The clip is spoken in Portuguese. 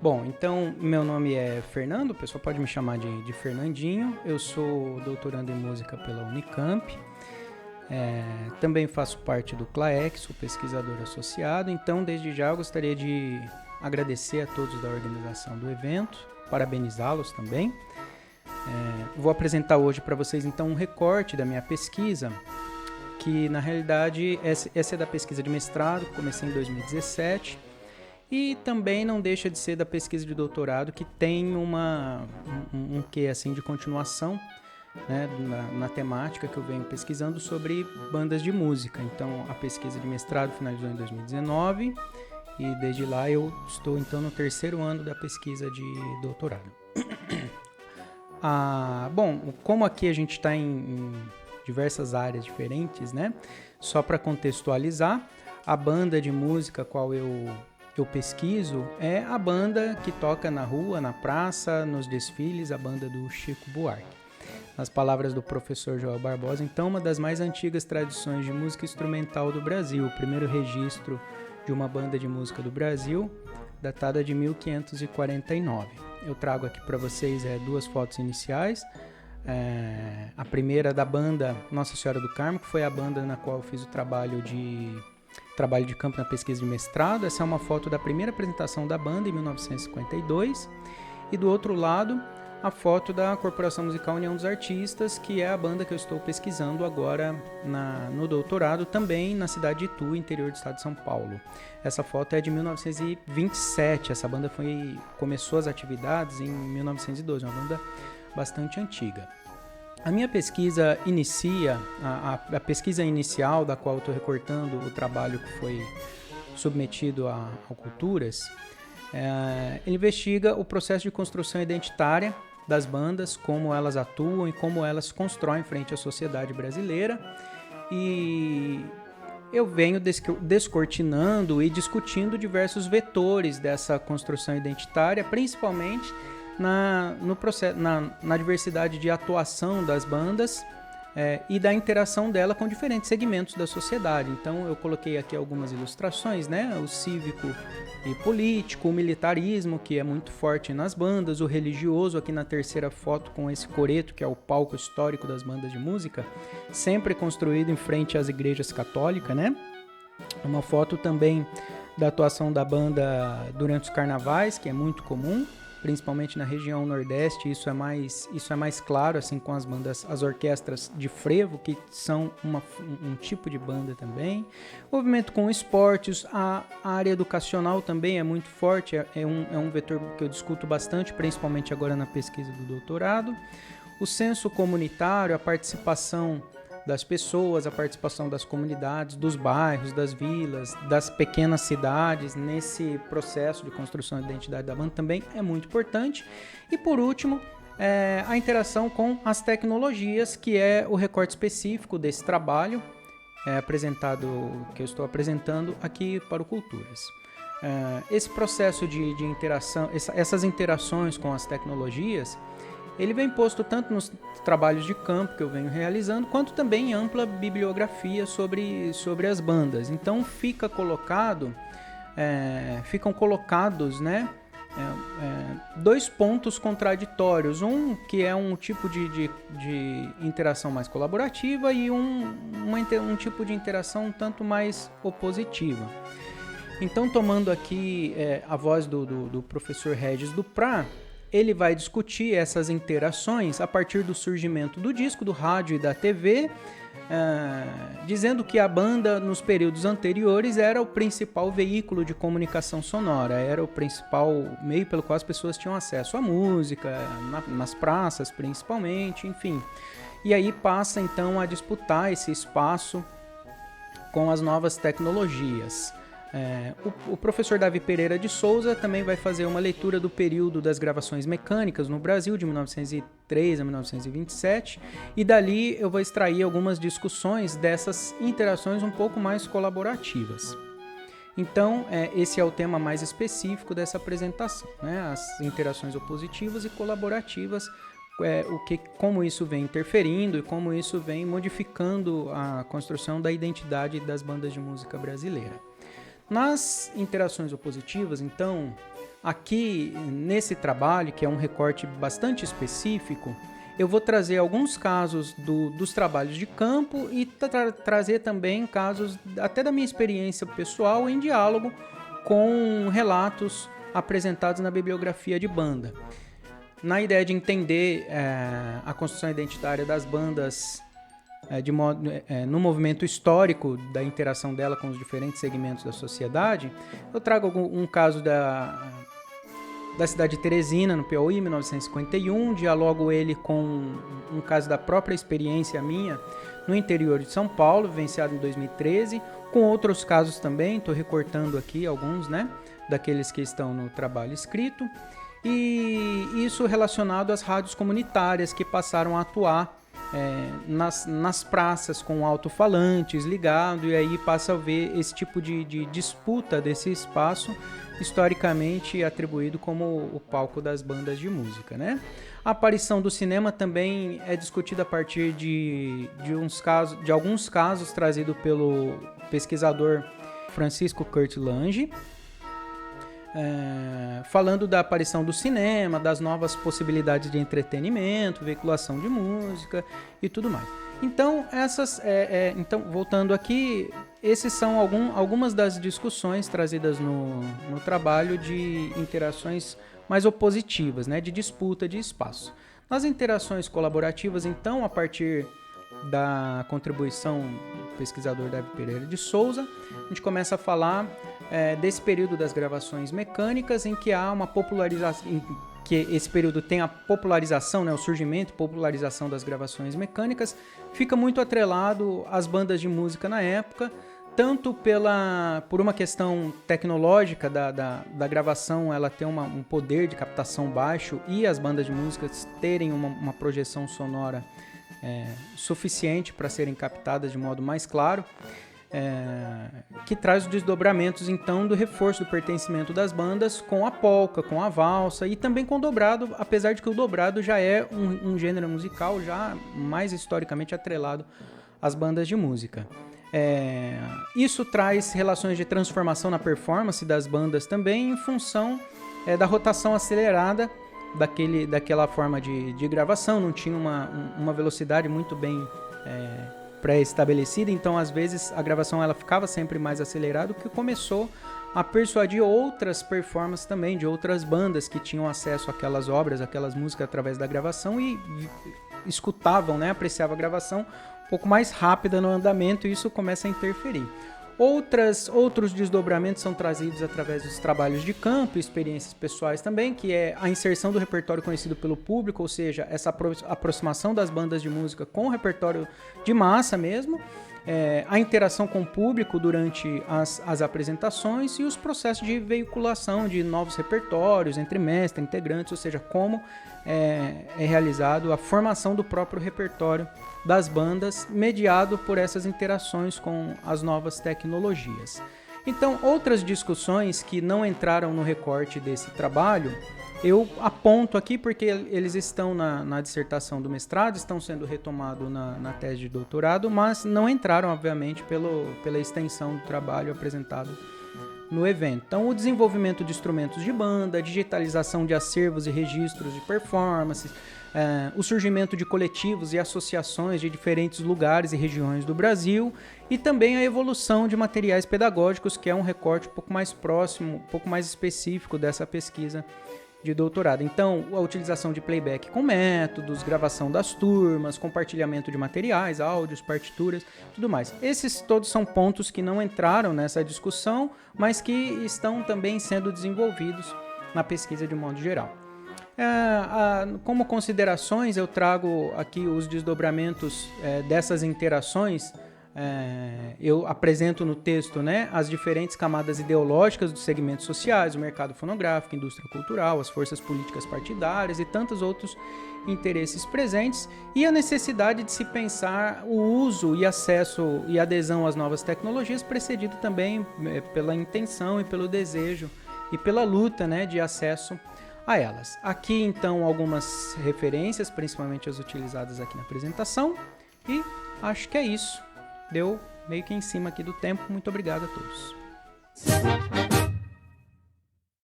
Bom, então meu nome é Fernando, o pessoal pode me chamar de Fernandinho. Eu sou doutorando em música pela Unicamp. Também faço parte do CLAEC, sou pesquisador associado. Então, desde já, eu gostaria de agradecer a todos da organização do evento, parabenizá-los também. Vou apresentar hoje para vocês, então, um recorte da minha pesquisa, que, na realidade, essa é da pesquisa de mestrado, que comecei em 2017, e também não deixa de ser da pesquisa de doutorado, que tem um quê assim, de continuação, né, na temática que eu venho pesquisando sobre bandas de música. Então, a pesquisa de mestrado finalizou em 2019 e desde lá eu estou então no terceiro ano da pesquisa de doutorado. Bom, como aqui a gente está em diversas áreas diferentes, né? Só para contextualizar, a banda de música qual eu pesquiso é a banda que toca na rua, na praça, nos desfiles, a banda do Chico Buarque. Nas palavras do professor Joel Barbosa, então, uma das mais antigas tradições de música instrumental do Brasil, o primeiro registro de uma banda de música do Brasil, datada de 1549. Eu trago aqui para vocês duas fotos iniciais. A primeira da banda Nossa Senhora do Carmo, que foi a banda na qual eu fiz o trabalho de campo na pesquisa de mestrado. Essa é uma foto da primeira apresentação da banda, em 1952. E do outro lado, a foto da Corporação Musical União dos Artistas, que é a banda que eu estou pesquisando agora no doutorado, também na cidade de Itu, interior do estado de São Paulo. Essa foto é de 1927, essa banda começou as atividades em 1912, uma banda bastante antiga. A minha pesquisa inicia, a pesquisa inicial, da qual eu estou recortando o trabalho que foi submetido ao Culturas, ele investiga o processo de construção identitária das bandas, como elas atuam e como elas se constroem frente à sociedade brasileira. E eu venho descortinando e discutindo diversos vetores dessa construção identitária, principalmente na diversidade de atuação das bandas e da interação dela com diferentes segmentos da sociedade. Então eu coloquei aqui algumas ilustrações, né? O cívico e político, o militarismo, que é muito forte nas bandas, o religioso, aqui na terceira foto com esse coreto, que é o palco histórico das bandas de música, sempre construído em frente às igrejas católicas, né? Uma foto também da atuação da banda durante os carnavais, que é muito comum, principalmente na região nordeste. Isso é mais claro, assim, com as orquestras de frevo, que são um tipo de banda também. Movimento com esportes, a área educacional também é muito forte, é um vetor que eu discuto bastante, principalmente agora na pesquisa do doutorado. O senso comunitário, a participação das pessoas, a participação das comunidades, dos bairros, das vilas, das pequenas cidades, nesse processo de construção da identidade da banda também é muito importante. E por último, a interação com as tecnologias, que é o recorte específico desse trabalho que eu estou apresentando aqui para o Culturas. Esse processo de interação, essas interações com as tecnologias, ele vem posto tanto nos trabalhos de campo que eu venho realizando, quanto também em ampla bibliografia sobre as bandas. Então ficam colocados, né, dois pontos contraditórios. Um que é um tipo de interação mais colaborativa e um tipo de interação um tanto mais opositiva. Então, tomando aqui a voz do professor Regis Duprá, ele vai discutir essas interações a partir do surgimento do disco, do rádio e da TV, dizendo que a banda, nos períodos anteriores, era o principal veículo de comunicação sonora, era o principal meio pelo qual as pessoas tinham acesso à música, nas praças principalmente, enfim. E aí passa então a disputar esse espaço com as novas tecnologias. O professor Davi Pereira de Souza também vai fazer uma leitura do período das gravações mecânicas no Brasil, de 1903 a 1927, e dali eu vou extrair algumas discussões dessas interações um pouco mais colaborativas. Então, esse é o tema mais específico dessa apresentação, né? As interações opositivas e colaborativas, como isso vem interferindo e como isso vem modificando a construção da identidade das bandas de música brasileira. Nas interações opositivas, então, aqui nesse trabalho, que é um recorte bastante específico, eu vou trazer alguns casos dos trabalhos de campo e trazer também casos até da minha experiência pessoal em diálogo com relatos apresentados na bibliografia de banda. Na ideia de entender a construção identitária das bandas no movimento histórico da interação dela com os diferentes segmentos da sociedade, eu trago um caso da cidade de Teresina, no Piauí, 1951, dialogo ele com um caso da própria experiência minha no interior de São Paulo, vivenciado em 2013, com outros casos também, estou recortando aqui alguns, né, daqueles que estão no trabalho escrito, e isso relacionado às rádios comunitárias que passaram a atuar nas praças com alto-falantes ligado, e aí passa a ver esse tipo de disputa desse espaço historicamente atribuído como o palco das bandas de música, né? A aparição do cinema também é discutida a partir de alguns casos trazidos pelo pesquisador Francisco Kurt Lange, falando da aparição do cinema, das novas possibilidades de entretenimento, veiculação de música e tudo mais. Então, então voltando aqui, esses são algumas das discussões trazidas no trabalho de interações mais opositivas, né, de disputa de espaço. Nas interações colaborativas, então, a partir da contribuição do pesquisador Davi Pereira de Souza, a gente começa a falar desse período das gravações mecânicas, em que há uma popularização, que esse período tem a popularização, né, o surgimento e popularização das gravações mecânicas, fica muito atrelado às bandas de música na época, tanto por uma questão tecnológica da gravação, ela ter um poder de captação baixo e as bandas de música terem uma projeção sonora suficiente para serem captadas de modo mais claro, que traz os desdobramentos então do reforço do pertencimento das bandas com a polca, com a valsa e também com o dobrado, apesar de que o dobrado já é um gênero musical já mais historicamente atrelado às bandas de música. Isso traz relações de transformação na performance das bandas também em função da rotação acelerada daquela forma de gravação, não tinha uma velocidade muito bem pré-estabelecida, então às vezes a gravação ela ficava sempre mais acelerada, o que começou a persuadir outras performances também de outras bandas que tinham acesso àquelas obras, àquelas músicas através da gravação e escutavam, né, apreciavam a gravação um pouco mais rápida no andamento, e isso começa a interferir. Outros desdobramentos são trazidos através dos trabalhos de campo e experiências pessoais também, que é a inserção do repertório conhecido pelo público, ou seja, essa aproximação das bandas de música com o repertório de massa mesmo, a interação com o público durante as apresentações e os processos de veiculação de novos repertórios entre mestres, integrantes, ou seja, como é realizado a formação do próprio repertório das bandas, mediado por essas interações com as novas tecnologias. Então, outras discussões que não entraram no recorte desse trabalho, eu aponto aqui porque eles estão na dissertação do mestrado, estão sendo retomados na tese de doutorado, mas não entraram, obviamente, pela extensão do trabalho apresentado no evento. Então, o desenvolvimento de instrumentos de banda, a digitalização de acervos e registros de performances, o surgimento de coletivos e associações de diferentes lugares e regiões do Brasil, e também a evolução de materiais pedagógicos, que é um recorte um pouco mais próximo, um pouco mais específico dessa pesquisa de doutorado. Então, a utilização de playback com métodos, gravação das turmas, compartilhamento de materiais, áudios, partituras, tudo mais. Esses todos são pontos que não entraram nessa discussão, mas que estão também sendo desenvolvidos na pesquisa de modo geral. Como considerações, eu trago aqui os desdobramentos dessas interações. Eu apresento no texto, né, as diferentes camadas ideológicas dos segmentos sociais, o mercado fonográfico, a indústria cultural, as forças políticas partidárias e tantos outros interesses presentes, e a necessidade de se pensar o uso e acesso e adesão às novas tecnologias, precedido também pela intenção e pelo desejo e pela luta, né, de acesso a elas. Aqui, então, algumas referências, principalmente as utilizadas aqui na apresentação, e acho que é isso. Deu meio que em cima aqui do tempo. Muito obrigado a todos.